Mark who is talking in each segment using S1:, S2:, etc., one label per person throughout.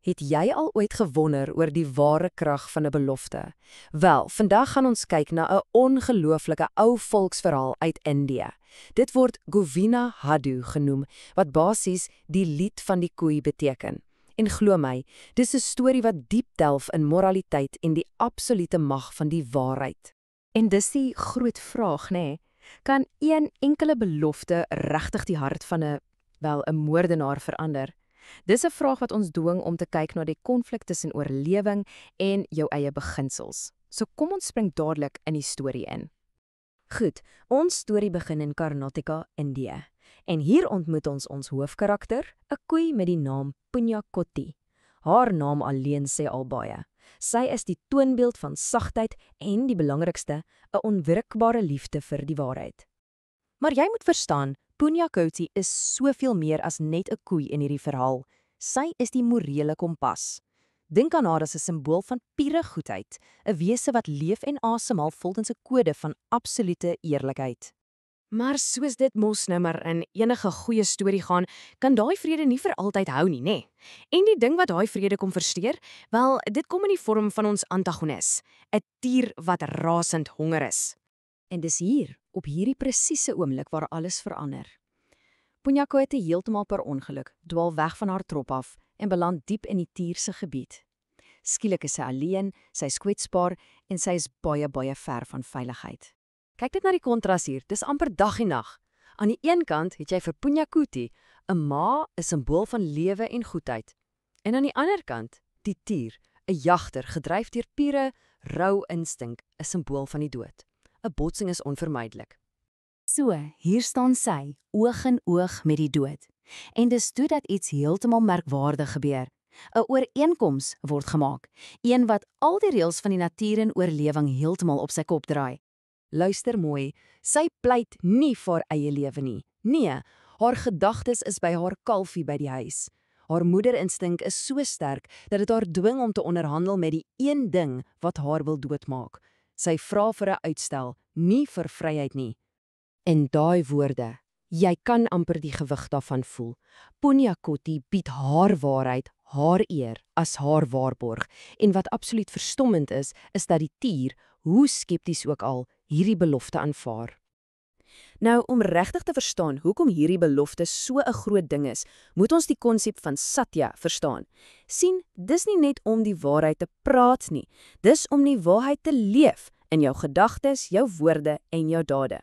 S1: Het jy al ooit gewonder oor die ware krag van 'n belofte? Wel, vandag gaan ons kyk na 'n ongelooflike ou volksverhaal uit Indië. Dit word Govina Haddu genoem, wat basies die lied van die koei beteken. En glo my, dis 'n storie wat diep delf in moraliteit en die absolute mag van die waarheid. En dis die groot vraag, nê? Kan een enkele belofte regtig die hart van 'n moordenaar verander? Dis 'n vraag wat ons dwing om te kyk na die konflik tussen oorlewing en jou eie beginsels. So kom ons spring dadelik in die storie in. Goed, ons storie begin in Karnataka, Indië. En hier ontmoet ons hoofkarakter, 'n koei met die naam Punyakoti. Haar naam alleen sê al baie. Sy is die toonbeeld van sagtheid en die belangrikste, 'n onwrikbare liefde vir die waarheid. Maar jy moet verstaan, Punyakoti is soveel meer as net 'n koei in hierdie verhaal. Sy is die morele kompas. Dink aan haar as 'n simbool van pure goedheid, 'n wese wat leef en asemhaal volgens 'n kode van absolute eerlikheid. Maar soos dit mos nou maar in enige goeie storie gaan, kan daai vrede nie vir altyd hou nie, nê? En die ding wat daai vrede kom versteur, wel, dit kom in die vorm van ons antagonis, 'n tier wat rasend honger is. En dis hier, op hierdie presiese oomblik waar alles verander. Punyakoti heeltemal per ongeluk dwaal weg van haar trop af en beland diep in die tier se gebied. Skielik is sy alleen, sy is kwetsbaar en sy is baie ver van veiligheid. Kyk net na die kontras hier, dis amper dag en nag. Aan die een kant het jy vir Punyakoti 'n ma, 'n simbool van lewe en goedheid. En aan die ander kant, die tier, 'n jagter gedryf deur pure rou instink, 'n simbool van die dood. 'n Botsing is onvermydelik. So, hier staan sy, oog in oog met die dood. En dis toe dat iets heeltemal merkwaardig gebeur. 'n Ooreenkoms word gemaak, een wat al die reëls van die natuur en oorlewing heeltemal op sy kop draai. Luister mooi, sy pleit nie vir haar eie lewe nie. Nee, haar gedagtes is by haar kalfie by die huis. Haar moederinstink is so sterk dat dit haar dwing om te onderhandel met die een ding wat haar wil doodmaak. Sy vra vir 'n uitstel, nie vir vryheid nie. En daai woorde, jy kan amper die gewig daarvan voel. Punyakoti bied haar waarheid, haar eer, as haar waarborg. En wat absoluut verstommend is dat die tier, hoe skepties ook al, hierdie belofte aanvaar. Nou, om regtig te verstaan hoekom hierdie belofte so 'n groot ding is, moet ons die konsep van satya verstaan. Sien, dis nie net om die waarheid te praat nie, dis om die waarheid te leef in jou gedagtes, jou woorde en jou dade.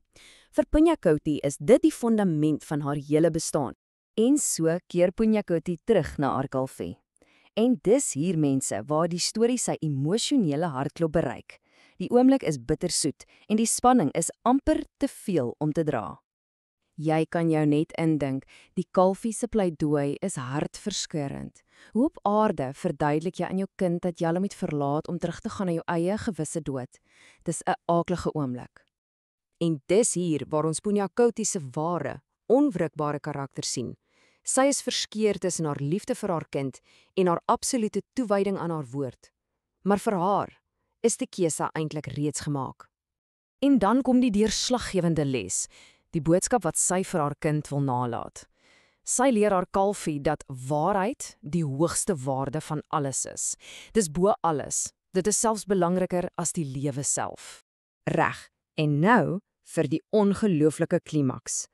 S1: Vir Punyakoti is dit die fondament van haar hele bestaan. En so keer Punyakoti terug na haar kalfie. En dis hier mense waar die storie sy emosionele hartklop bereik. Die oomblik is bittersoet en die spanning is amper te veel om te dra. Jy kan jou net indink, die kalfie se pleidooi is hartverskeurend. Hoe op aarde verduidelik jy aan jou kind dat jy hom moet verlaat om terug te gaan na jou eie gewisse dood? Dis 'n aaklige oomblik. En dis hier waar ons Punyakoti se ware, onwrikbare karakter sien. Sy is verskeur tussen haar liefde vir haar kind en haar absolute toewyding aan haar woord. Maar vir haar is die keuse eintlik reeds gemaak. En dan kom die deurslaggewende les, die boodskap wat sy vir haar kind wil nalaat. Sy leer haar kalfie dat waarheid die hoogste waarde van alles is. Dis bo alles. Dit is selfs belangriker as die lewe self. Reg. En nou vir die ongelooflike klimaks.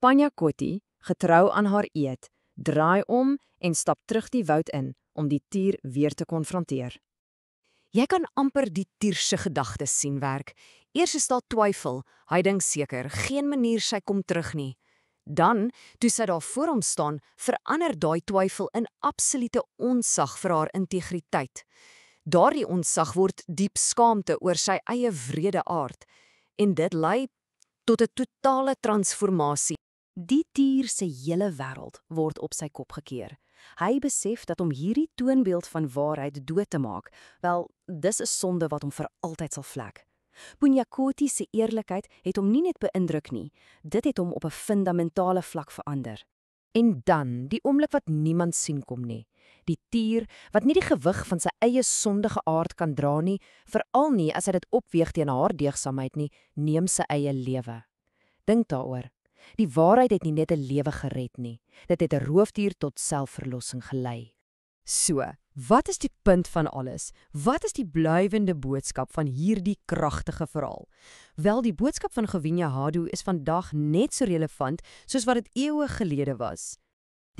S1: Punyakoti, getrou aan haar eed, draai om en stap terug die woud in om die tier weer te konfronteer. Jy kan amper die tier se gedagtes sien werk. Eers is daar twyfel, hy dink seker, geen manier sy kom terug nie. Dan, toe sy daar voor hom staan, verander daai twyfel in absolute onsag vir haar integriteit. Daardie onsag word diep skaamte oor sy eie wrede aard. En dit lei tot 'n totale transformasie. Die tier se hele wêreld word op sy kop gekeer. Hy besef dat om hierdie toonbeeld van waarheid dood te maak, wel, dis 'n sonde wat hom vir altyd sal vlek. Punyakoti se eerlikheid het hom nie net beïndruk nie, dit het hom op 'n fundamentale vlak verander. En dan, die oomblik wat niemand sien kom nie. Die tier, wat nie die gewig van sy eie sondige aard kan dra nie, veral nie as hy dit opweeg teen haar deugdsaamheid nie, neem sy eie lewe. Dink daaroor. Die waarheid het nie net 'n lewe gered nie, dit het 'n roofdier tot selfverlossing gelei. So, wat is die punt van alles? Wat is die blywende boodskap van hierdie kragtige verhaal? Wel, die boodskap van Govinia Hadoo is vandag net so relevant soos wat dit eeue gelede was.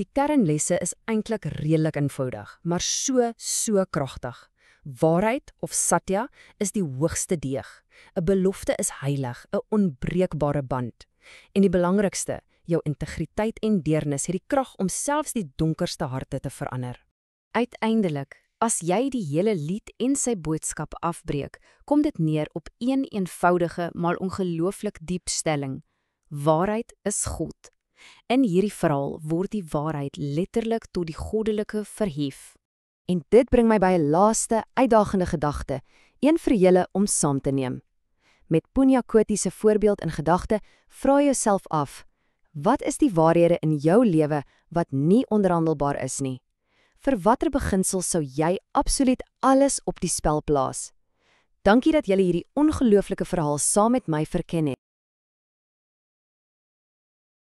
S1: Die kernlesse is eintlik redelik eenvoudig, maar so kragtig. Waarheid of satya is die hoogste deeg. 'n Belofte is heilig, 'n onbreekbare band. En die belangrikste, jou integriteit en deernis het die krag om selfs die donkerste harte te verander. Uiteindelik, as jy die hele lied en sy boodskap afbreek, kom dit neer op een eenvoudige maar ongelooflik diep stelling. Waarheid is God. In hierdie verhaal word die waarheid letterlik tot die goddelike verhef. En dit bring my by 'n laaste, uitdagende gedagte, een vir julle om saam te neem. Met Punya Koti se voorbeeld in gedagte, vra jouself af, wat is die waarhede in jou lewe wat nie onderhandelbaar is nie? Vir watter beginsel sou jy absoluut alles op die spel plaas? Dankie dat julle hierdie ongelooflike verhaal saam met my verken het.